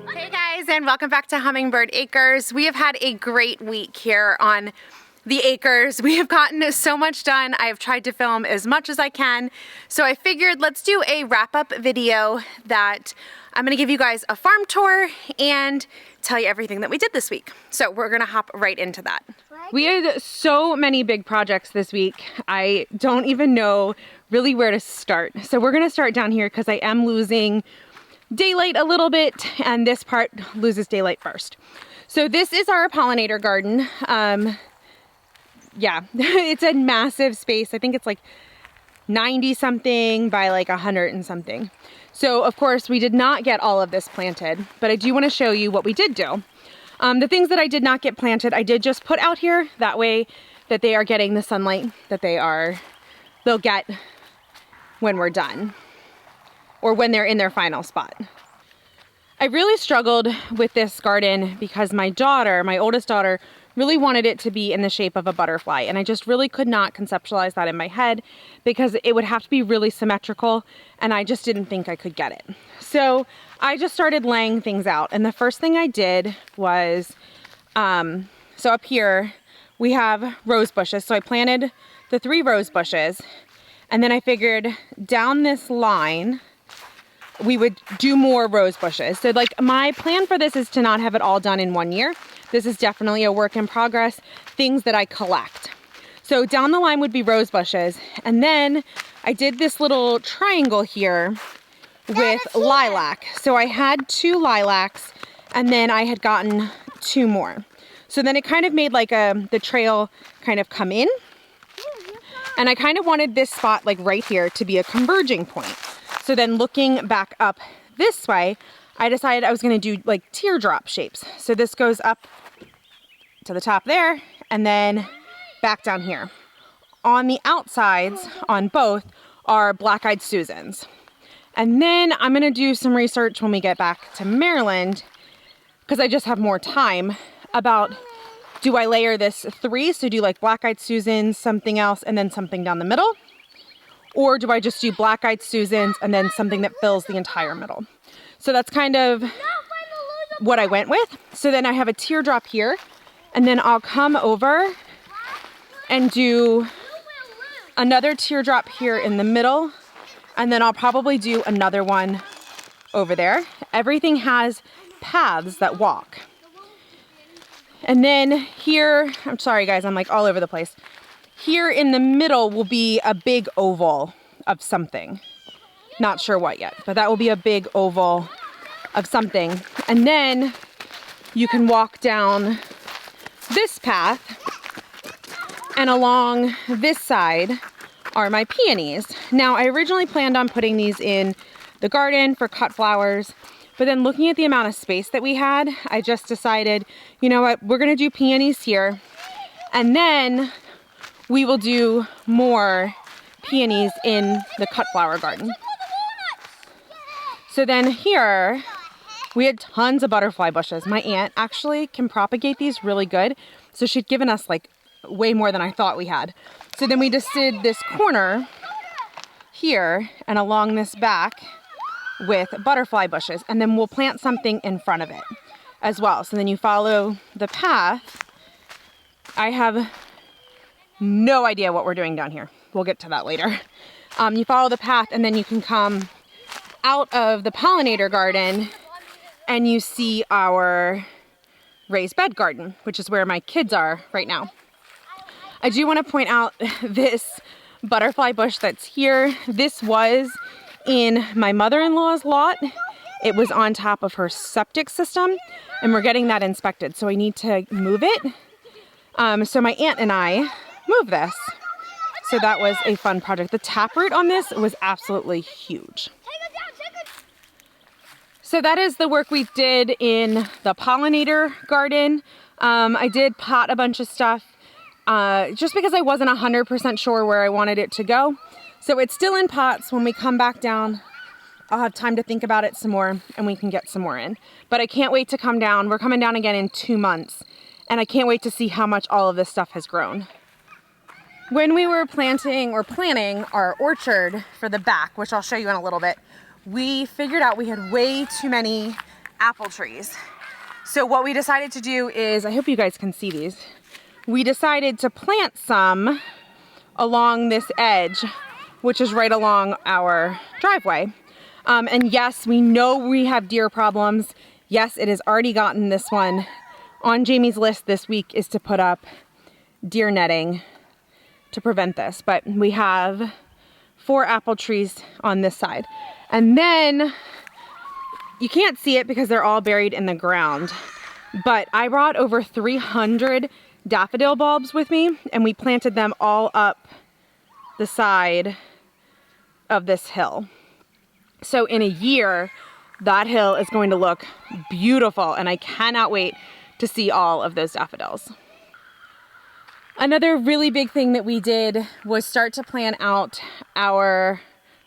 Hey guys, and welcome back to Hummingbird Acres. We have had a great week here on the acres. We have gotten so much done. I have tried to film as much as I can. So I figured let's do a wrap-up video that I'm gonna give you guys a farm tour and tell you everything that we did this week. So we're gonna hop right into that. We had so many big projects this week. I don't even know really where to start. So we're gonna start down here because I am losing daylight a little bit, and this part loses daylight first. So this is our pollinator garden. Yeah, it's a massive space. I think it's like 90 something by like 100 and something. So of course we did not get all of this planted, but I do want to show you what we did do. The things that I did not get planted, I did just put out here. That way that they are getting the sunlight that they'll get when we're done, or when they're in their final spot. I really struggled with this garden because my oldest daughter, really wanted it to be in the shape of a butterfly, and I just really could not conceptualize that in my head because it would have to be really symmetrical, and I just didn't think I could get it. So I just started laying things out, and the first thing I did was, so up here we have rose bushes, so I planted the 3 rose bushes, and then I figured down this line we would do more rose bushes. So like my plan for this is to not have it all done in 1 year. This is definitely a work in progress, things that I collect. So down the line would be rose bushes. And then I did this little triangle here with lilac. So I had 2 lilacs, and then I had gotten 2 more. So then it kind of made like the trail kind of come in. And I kind of wanted this spot like right here to be a converging point. So then looking back up this way, I decided I was going to do like teardrop shapes. So this goes up to the top there and then back down here. On the outsides, on both, are black-eyed Susans. And then I'm going to do some research when we get back to Maryland, because I just have more time, about do I layer this 3, so do like black-eyed Susans, something else, and then something down the middle? Or do I just do black-eyed Susans and then something that fills the entire middle? So that's kind of what I went with. So then I have a teardrop here, and then I'll come over and do another teardrop here in the middle, and then I'll probably do another one over there. Everything has paths that walk. And then here, I'm sorry guys, I'm like all over the place. Here in the middle will be a big oval of something. Not sure what yet, but that will be a big oval of something. And then you can walk down this path, and along this side are my peonies. Now I originally planned on putting these in the garden for cut flowers, but then looking at the amount of space that we had, I just decided, you know what, we're gonna do peonies here, and then we will do more peonies in the cut flower garden. So then here, we had tons of butterfly bushes. My aunt actually can propagate these really good. So she'd given us like way more than I thought we had. So then we just did this corner here and along this back with butterfly bushes. And then we'll plant something in front of it as well. So then you follow the path. I have no idea what we're doing down here. We'll get to that later. You follow the path, and then you can come out of the pollinator garden and you see our raised bed garden, which is where my kids are right now. I do want to point out this butterfly bush that's here. This was in my mother-in-law's lot. It was on top of her septic system, and we're getting that inspected, so I need to move it. So my aunt and I move this. So that was a fun project. The taproot on this was absolutely huge. So that is the work we did in the pollinator garden. I did pot a bunch of stuff just because I wasn't 100% sure where I wanted it to go. So it's still in pots. When we come back down, I'll have time to think about it some more and we can get some more in. But I can't wait to come down. We're coming down again in 2 months, and I can't wait to see how much all of this stuff has grown. When we were planting or planning our orchard for the back, which I'll show you in a little bit, we figured out we had way too many apple trees. So what we decided to do is, I hope you guys can see these, we decided to plant some along this edge, which is right along our driveway. And yes, we know we have deer problems. Yes, it has already gotten this one. On Jamie's list this week is to put up deer netting to prevent this. But we have 4 apple trees on this side. And then, you can't see it because they're all buried in the ground. But I brought over 300 daffodil bulbs with me, and we planted them all up the side of this hill. So in a year, that hill is going to look beautiful, and I cannot wait to see all of those daffodils. Another really big thing that we did was start to plan out our,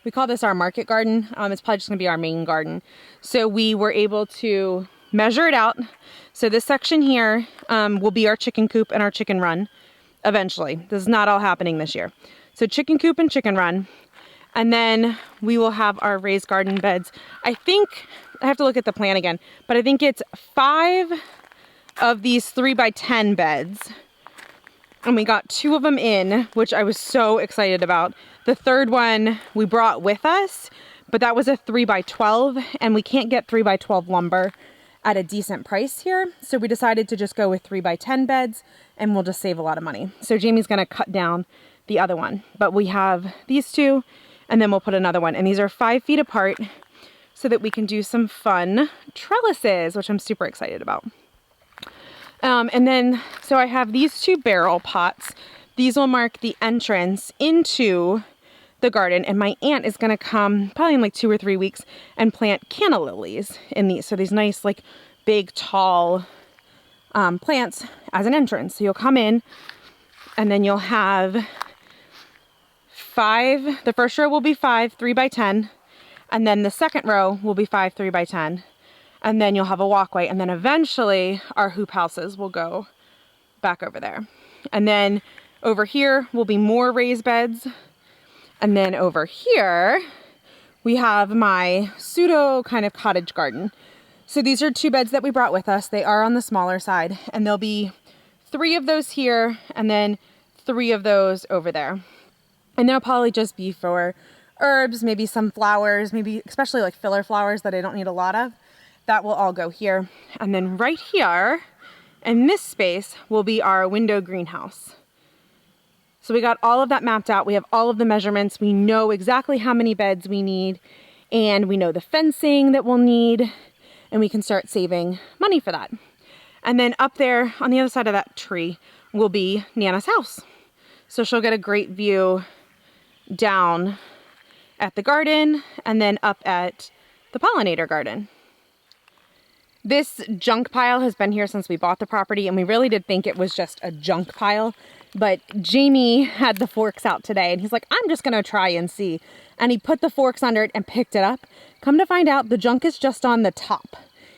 we call this our market garden. It's probably just gonna be our main garden. So we were able to measure it out. So this section here will be our chicken coop and our chicken run eventually. This is not all happening this year. So chicken coop and chicken run. And then we will have our raised garden beds. I think, I have to look at the plan again, but I think it's 5 of these 3x10 beds. And we got 2 of them in, which I was so excited about. The third one we brought with us, but that was a 3x12, and we can't get 3x12 lumber at a decent price here. So we decided to just go with 3x10 beds, and we'll just save a lot of money. So Jamie's gonna cut down the other one, but we have these 2, and then we'll put another one. And these are 5 feet apart so that we can do some fun trellises, which I'm super excited about. And then, so I have these 2 barrel pots. These will mark the entrance into the garden, and my aunt is gonna come probably in like 2 or 3 weeks and plant canna lilies in these. So these nice, like big, tall plants as an entrance. So you'll come in, and then you'll have 5, the first row will be 5 3x10, and then the second row will be 5 3x10. And then you'll have a walkway, and then eventually our hoop houses will go back over there. And then over here will be more raised beds. And then over here, we have my pseudo kind of cottage garden. So these are 2 beds that we brought with us. They are on the smaller side, and there'll be 3 of those here, and then 3 of those over there. And they'll probably just be for herbs, maybe some flowers, maybe especially like filler flowers that I don't need a lot of. That will all go here. And then right here in this space will be our window greenhouse. So we got all of that mapped out. We have all of the measurements. We know exactly how many beds we need, and we know the fencing that we'll need, and we can start saving money for that. And then up there on the other side of that tree will be Nana's house. So she'll get a great view down at the garden and then up at the pollinator garden. This junk pile has been here since we bought the property, and we really did think it was just a junk pile, but Jamie had the forks out today, and he's like, I'm just gonna try and see. And he put the forks under it and picked it up. Come to find out, the junk is just on the top.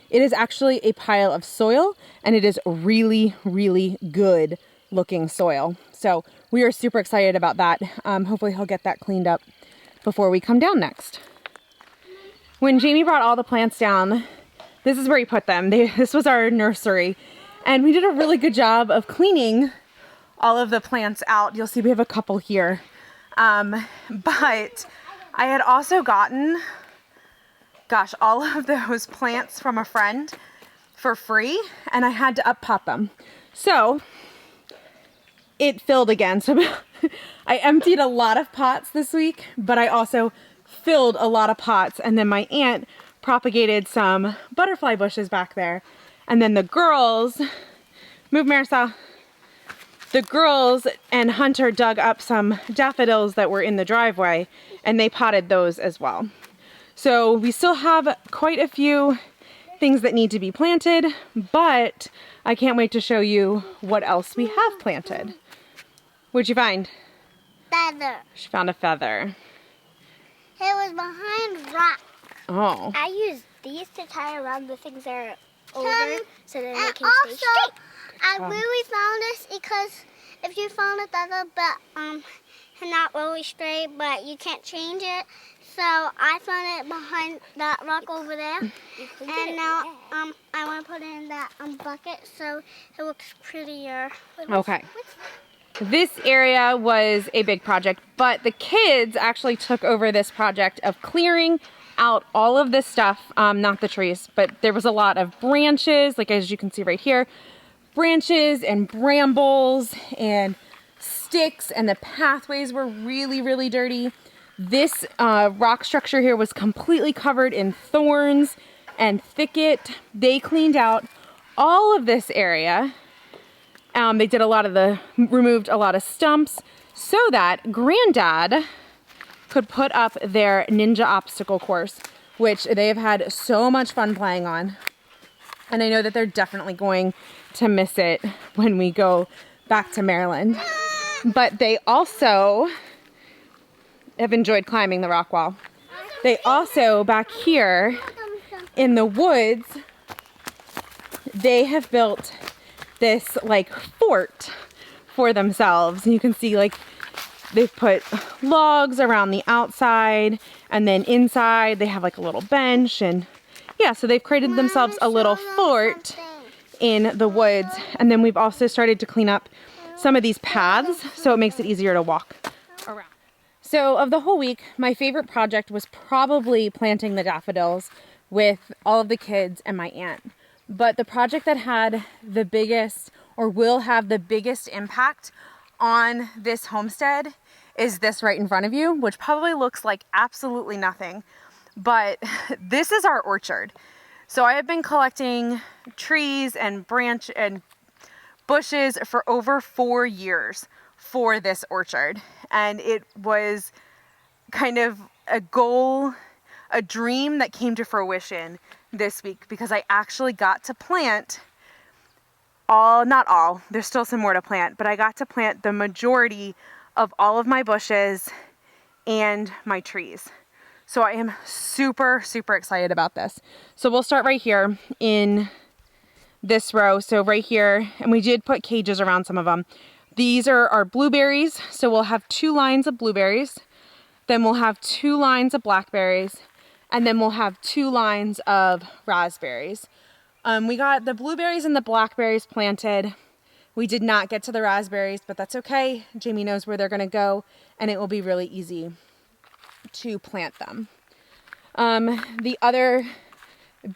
It is actually a pile of soil, and it is really, really good looking soil. So we are super excited about that. Hopefully he'll get that cleaned up before we come down next. When Jamie brought all the plants down, this is where he put them. This was our nursery, and we did a really good job of cleaning all of the plants out. You'll see we have a couple here. But I had also gotten, gosh, all of those plants from a friend for free, and I had to up-pot them. So it filled again. So I emptied a lot of pots this week, but I also filled a lot of pots, and then my aunt propagated some butterfly bushes back there. And then the girls, move Marisol, the girls and Hunter dug up some daffodils that were in the driveway, and they potted those as well. So we still have quite a few things that need to be planted, but I can't wait to show you what else we have planted. What'd you find? Feather. She found a feather. It was behind rock. Oh. I used these to tie around the things that are older so that they can stay straight. I really found this because if you found a feather, but not really straight, but you can't change it. So I found it behind that rock over there, and now I want to put it in that bucket so it looks prettier. Okay. This area was a big project, but the kids actually took over this project of clearing out all of this stuff, not the trees, but there was a lot of branches, like as you can see right here, branches and brambles and sticks, and the pathways were really, really dirty. This rock structure here was completely covered in thorns and thicket. They cleaned out all of this area. They did removed a lot of stumps so that Granddad could put up their ninja obstacle course, which they have had so much fun playing on. And I know that they're definitely going to miss it when we go back to Maryland. But they also have enjoyed climbing the rock wall. They also, back here in the woods, they have built this like fort for themselves. And you can see like they've put logs around the outside, and then inside they have like a little bench, and yeah, so they've created themselves a little fort in the woods. And then we've also started to clean up some of these paths so it makes it easier to walk around. So of the whole week, my favorite project was probably planting the daffodils with all of the kids and my aunt. But the project that had the biggest, or will have the biggest impact on this homestead is this right in front of you, which probably looks like absolutely nothing. But this is our orchard. So I have been collecting trees and bushes for over 4 years for this orchard. And it was kind of a goal, a dream that came to fruition this week, because I actually got to plant not all, there's still some more to plant, but I got to plant the majority of all of my bushes and my trees. So I am super, super excited about this. So we'll start right here in this row. So right here, and we did put cages around some of them. These are our blueberries. So we'll have 2 lines of blueberries. Then we'll have 2 lines of blackberries. And then we'll have 2 lines of raspberries. We got the blueberries and the blackberries planted. We did not get to the raspberries, but that's okay. Jamie knows where they're gonna go, and it will be really easy to plant them. The other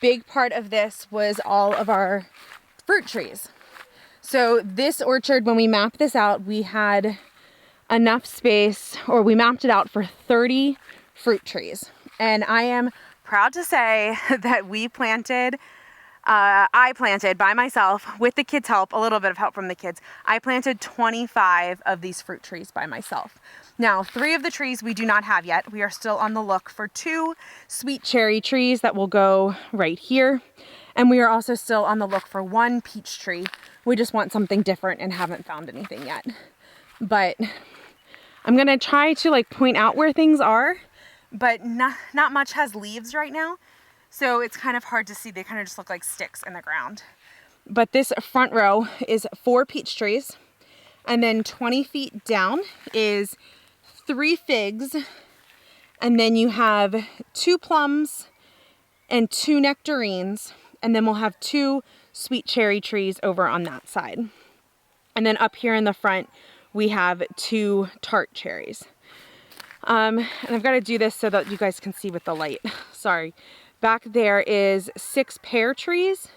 big part of this was all of our fruit trees. So this orchard, when we mapped this out, we had enough space, or we mapped it out for 30 fruit trees. And I am proud to say that I planted by myself with the kids' help, a little bit of help from the kids. I planted 25 of these fruit trees by myself. Now, 3 of the trees we do not have yet. We are still on the look for 2 sweet cherry trees that will go right here. And we are also still on the look for 1 peach tree. We just want something different and haven't found anything yet. But I'm gonna try to like point out where things are, but not much has leaves right now. So it's kind of hard to see. They kind of just look like sticks in the ground. But this front row is 4 peach trees. And then 20 feet down is 3 figs. And then you have 2 plums and 2 nectarines. And then we'll have 2 sweet cherry trees over on that side. And then up here in the front, we have 2 tart cherries. And I've got to do this so that you guys can see with the light. Sorry. Back there is 6 pear trees.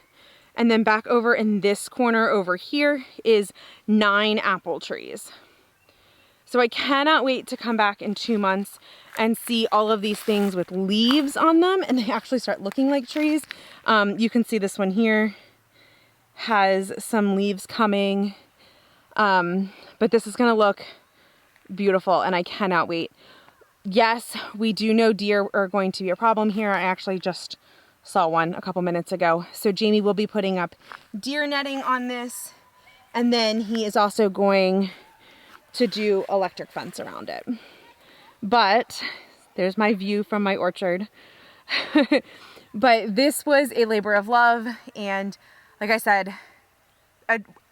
And then back over in this corner over here is 9 apple trees. So I cannot wait to come back in 2 months and see all of these things with leaves on them, and they actually start looking like trees. You can see this one here has some leaves coming. But this is gonna look beautiful, and I cannot wait. Yes, we do know deer are going to be a problem here. I actually just saw one a couple minutes ago. So Jamie will be putting up deer netting on this, and then he is also going to do electric fence around it. But there's my view from my orchard. But this was a labor of love, and like I said,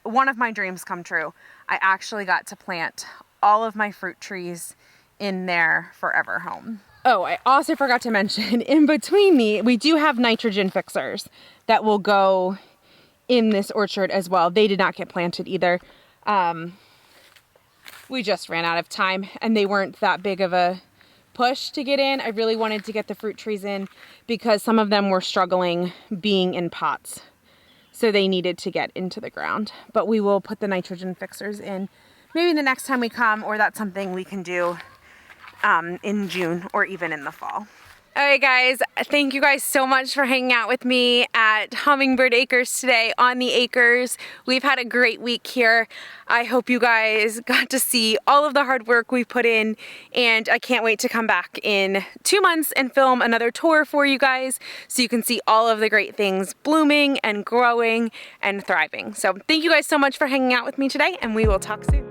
one of my dreams come true. I actually got to plant all of my fruit trees in their forever home. Oh, I also forgot to mention, in between we do have nitrogen fixers that will go in this orchard as well. They did not get planted either. We just ran out of time and they weren't that big of a push to get in. I really wanted to get the fruit trees in because some of them were struggling being in pots. So they needed to get into the ground. But we will put the nitrogen fixers in maybe the next time we come, or that's something we can do in June or even in the fall. All right, guys, thank you guys so much for hanging out with me at Hummingbird Acres today on the acres. We've had a great week here. I hope you guys got to see all of the hard work we've put in, and I can't wait to come back in 2 months and film another tour for you guys so you can see all of the great things blooming and growing and thriving. So thank you guys so much for hanging out with me today, and we will talk soon.